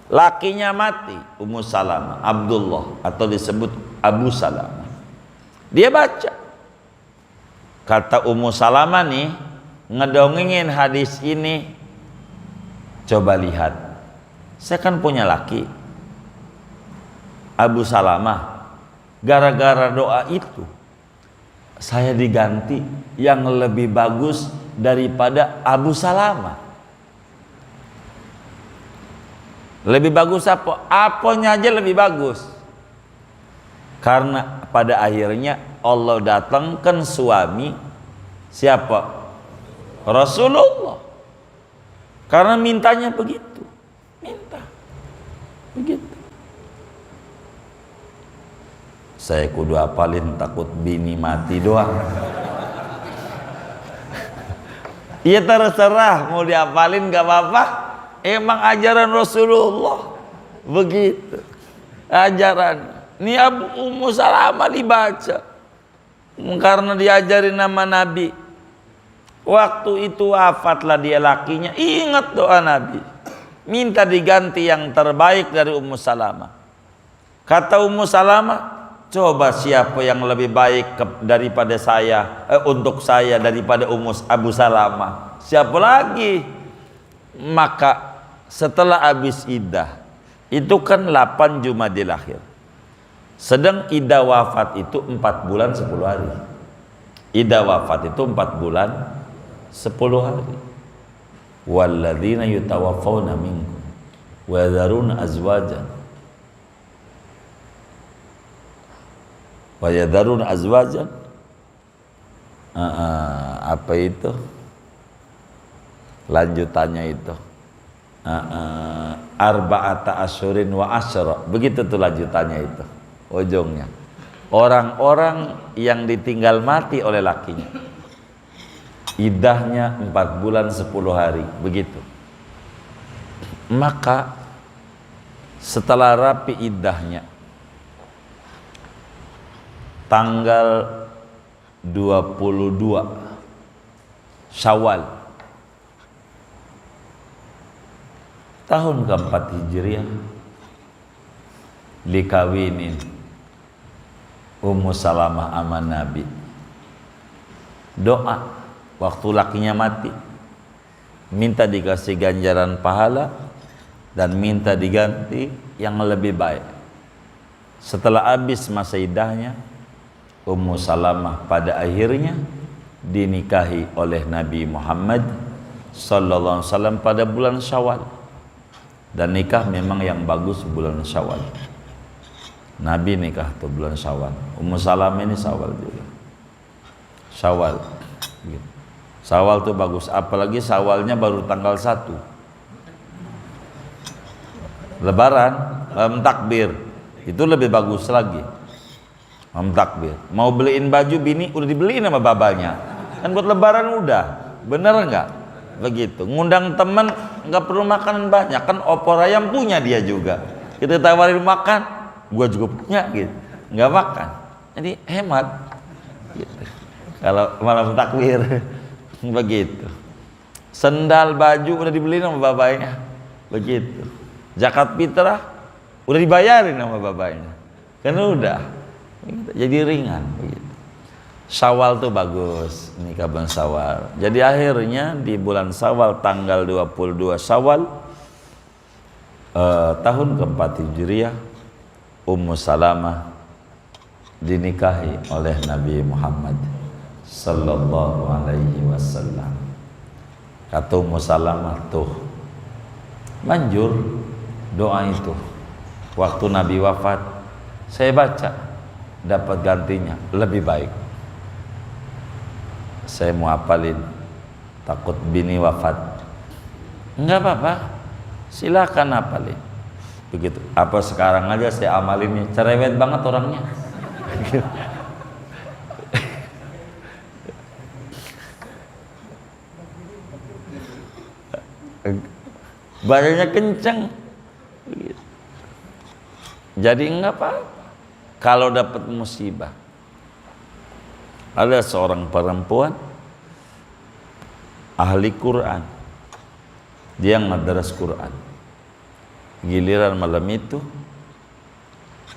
lakinya mati, Ummu Salamah, Abdullah atau disebut Abu Salamah. Dia baca, kata Ummu Salamah nih ngedongengin hadis ini, coba lihat, saya kan punya laki Abu Salamah, gara-gara doa itu saya diganti yang lebih bagus daripada Abu Salamah. Lebih bagus apa? Apanya aja lebih bagus. Karena pada akhirnya Allah datangkan suami siapa? Rasulullah. Karena mintanya begitu. Minta. Begitu. Saya kudu apalin, takut bini mati doang. Iya terserah mau diapalin gak apa-apa. Emang ajaran Rasulullah begitu. Ajaran. Ini Ummu Salamah dibaca. Karena diajarin nama Nabi. Waktu itu wafatlah dia lakinya. Ingat doa Nabi. Minta diganti yang terbaik dari Ummu Salamah. Kata Ummu Salamah, coba siapa yang lebih baik daripada saya, untuk saya daripada Abu Salamah? Siapa lagi? Maka setelah habis iddah, itu kan 8 Jumadil Akhir. Sedang iddah wafat itu 4 bulan 10 hari. Iddah wafat itu 4 bulan 10 hari. Walladzina yutawaffawna minkum wa yadharuna azwajan wa yadharuna azwajan apa itu lanjutannya itu arba'ata asyurin wa asyra, begitu tuh lanjutannya itu ujungnya. Orang-orang yang ditinggal mati oleh lakinya iddahnya 4 bulan 10 hari, begitu. Maka setelah rapi iddahnya tanggal 22 Syawal tahun keempat Hijriah dikawinin Ummu Salamah sama Nabi. Doa waktu lakinya mati, minta dikasih ganjaran pahala dan minta diganti yang lebih baik. Setelah habis masa iddahnya, Ummu Salamah pada akhirnya dinikahi oleh Nabi Muhammad sallallahu alaihi wasallam pada bulan Syawal. Dan nikah memang yang bagus bulan Syawal. Nabi nikah tuh bulan Syawal. Ummu Salamah ini Syawal juga. Syawal. Gitu. Syawal tuh bagus, apalagi Syawalnya baru tanggal 1. Lebaran, takbir. Itu lebih bagus lagi. Takbir. Mau beliin baju bini udah dibeliin sama babanya. Kan buat lebaran udah. Bener enggak? Begitu. Ngundang temen nggak perlu makanan banyak, kan opor ayam punya dia juga. Kita tawarin makan, gua juga punya gitu, nggak makan. Jadi hemat gitu. Kalau malam takbir begitu. Sendal baju udah dibeliin sama bapaknya, begitu. Zakat fitrah udah dibayarin sama bapaknya, kan udah begitu. Jadi ringan begitu. Syawal tuh bagus, nikah bulan Syawal. Jadi akhirnya di bulan Syawal tanggal 22 Syawal tahun keempat Hijriah, Ummu Salamah dinikahi oleh Nabi Muhammad sallallahu alaihi wasallam. Kata Ummu Salamah, tuh manjur doa itu. Waktu Nabi wafat, saya baca, dapat gantinya lebih baik. Saya mau hafalin, takut bini wafat. Enggak apa-apa, silakan hafalin. Begitu. Apa sekarang aja saya amalinnya, cerewet banget orangnya. Bacanya kenceng. Jadi enggak apa-apa. Kalau dapat musibah, ada seorang perempuan ahli Quran, dia ngadras Quran. Giliran malam itu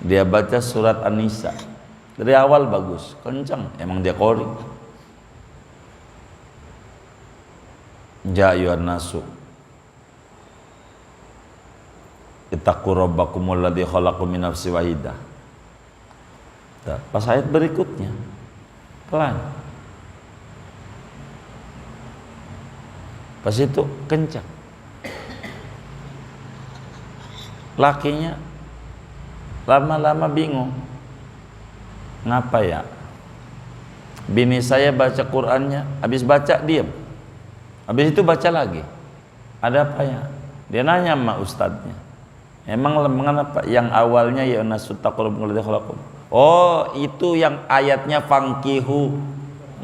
dia baca surat An-Nisa dari awal bagus, kencang, emang dia qori. Ja ayyuhan nasu ittaqu rabbakumul ladzi khalaqakum min nafsin wahidah. Pas ayat berikutnya pelan, pas itu kencang. Lakinya lama-lama bingung, ngapa ya bini saya baca Qur'annya, habis baca diam, habis itu baca lagi, ada apa ya? Dia nanya sama ustadznya, emang mengapa yang awalnya ya nasutaqurubuladzikhlakum, oh itu yang ayatnya fangkihu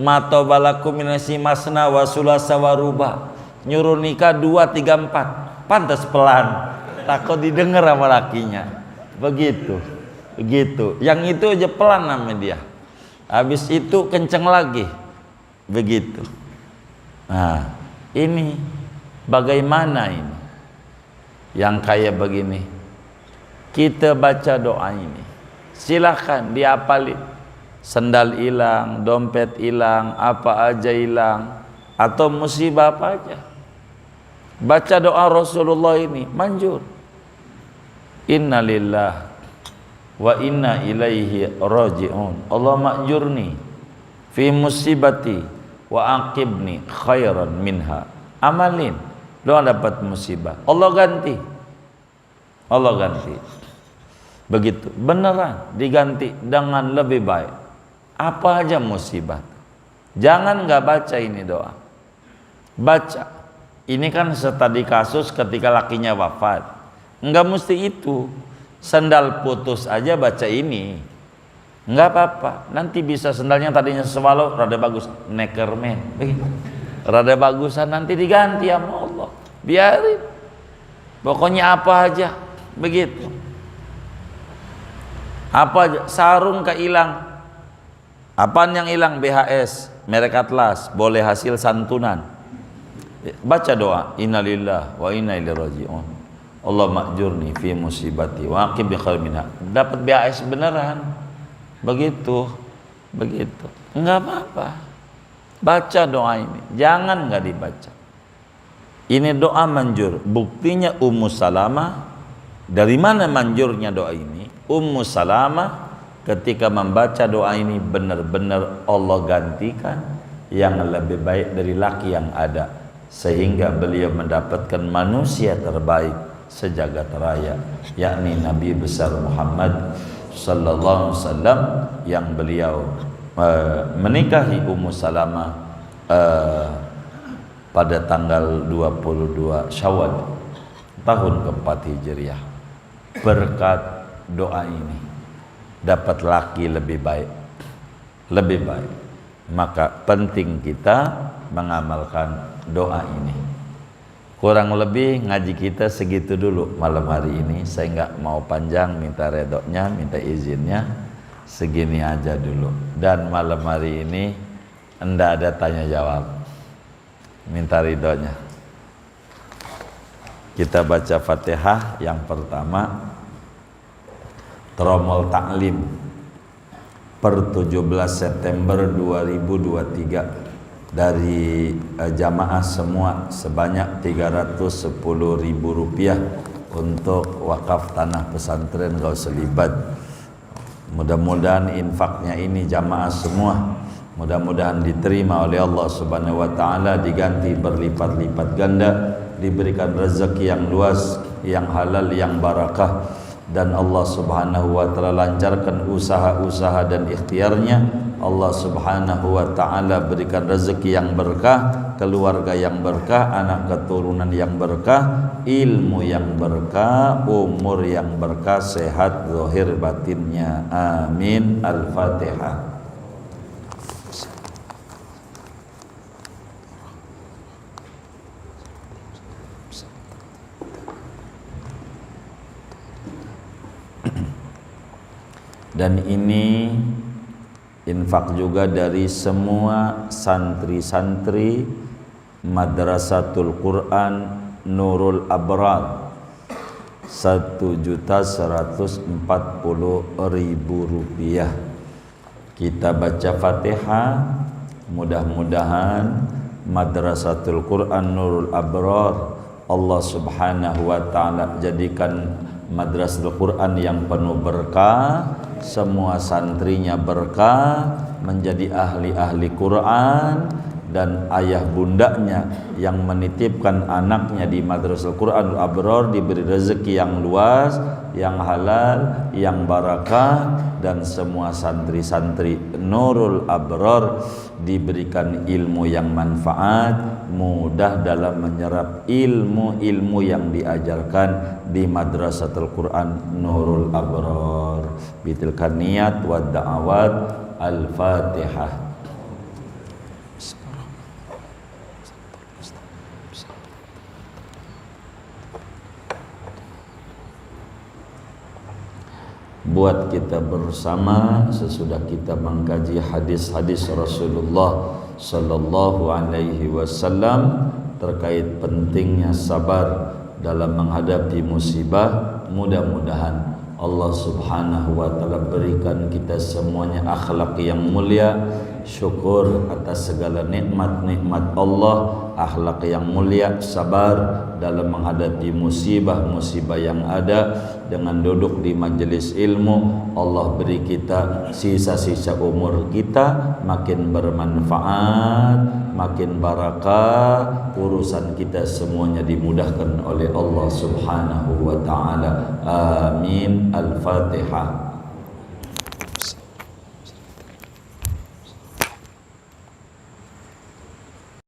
matobalakum minasi masna wa sulasa wa ruba, nyuruh nikah 2, 3, 4, pantas pelan, takut didengar sama lakinya. Begitu, begitu. Yang itu aja pelan namanya dia. Habis itu kenceng lagi, begitu. Nah, ini bagaimana ini? Yang kayak begini, kita baca doa ini, silahkan diapalin. Sendal hilang, dompet hilang, apa aja hilang, atau musibah apa aja, baca doa Rasulullah ini manjur. Inna lillah wa inna ilaihi raji'un. Allah ma'jurni fi musibati wa aqibni khairan minha. Amalin, doa dapat musibah, Allah ganti, Allah ganti. Begitu, beneran diganti dengan lebih baik. Apa aja musibah, jangan nggak baca ini doa, baca. Ini kan setadi kasus ketika lakinya wafat, nggak mesti itu. Sendal putus aja baca ini, nggak apa-apa. Nanti bisa sendalnya tadinya swallow rada bagus, neckerman, rada bagusan, nanti diganti sama Allah. Biarin, pokoknya apa aja begitu. Apa aja, sarung kehilang, apaan yang hilang? BHS, merek Atlas, boleh hasil santunan. Baca doa, innalillah wa inna ilaihi raji'un. Allah ma'jurni fi musibati wa aqib bi khairin minha. Dapat BHS beneran. Begitu. Begitu. Enggak apa-apa. Baca doa ini. Jangan enggak dibaca. Ini doa manjur. Buktinya Ummu Salamah. Dari mana manjurnya doa ini? Ummu Salamah ketika membaca doa ini benar-benar Allah gantikan yang lebih baik dari laki yang ada, sehingga beliau mendapatkan manusia terbaik sejagat raya, yakni Nabi besar Muhammad sallallahu alaihi wasallam, yang beliau menikahi Ummu Salamah pada tanggal 22 Syawal tahun keempat Hijriah. Berkat doa ini dapat laki lebih baik, lebih baik. Maka penting kita mengamalkan doa ini. kurang lebih ngaji kita segitu dulu malam hari ini. Saya nggak mau panjang, minta redoknya, minta izinnya, segini aja dulu. Dan malam hari ini enggak ada tanya jawab, minta ridhonya. Kita baca Fatihah yang pertama, Tromol Taklim per 17 September 2023 dari jamaah semua sebanyak Rp310.000 untuk wakaf tanah pesantren Gausul-Ibad. Mudah-mudahan infaknya ini jamaah semua, mudah-mudahan diterima oleh Allah Subhanahu wa taala, diganti berlipat-lipat ganda, diberikan rezeki yang luas, yang halal, yang barakah, dan Allah Subhanahu wa taala lancarkan usaha-usaha dan ikhtiarnya. Allah Subhanahu wa taala berikan rezeki yang berkah, keluarga yang berkah, anak keturunan yang berkah, ilmu yang berkah, umur yang berkah, sehat zahir batinnya. Amin. Al-Fatihah. Dan ini infak juga dari semua santri-santri Madrasatul Quran Nurul Abrar, Rp1.140.000. Kita baca Fatihah, mudah-mudahan Madrasatul Quran Nurul Abrar Allah Subhanahu wa taala jadikan Madrasatul Quran yang penuh berkah, semua santrinya berkah, menjadi ahli-ahli Quran, dan ayah bundanya yang menitipkan anaknya di Madrasatul Quran Abrar diberi rezeki yang luas, yang halal, yang barakah, dan semua santri-santri Nurul Abrar diberikan ilmu yang manfaat, mudah dalam menyerap ilmu-ilmu yang diajarkan di Madrasatul Quran Nurul Abrar. Bitilkan niat wa da'awat. Al-Fatihah. Buat kita bersama sesudah kita mengkaji hadis-hadis Rasulullah sallallahu alaihi wasallam terkait pentingnya sabar dalam menghadapi musibah, mudah-mudahan Allah Subhanahu wa taala berikan kita semuanya akhlak yang mulia, syukur atas segala nikmat-nikmat Allah, akhlak yang mulia, sabar dalam menghadapi musibah-musibah yang ada. Dengan duduk di majelis ilmu, Allah beri kita sisa-sisa umur kita makin bermanfaat, makin barakah, urusan kita semuanya dimudahkan oleh Allah Subhanahu wa taala. Amin. Al-Fatihah.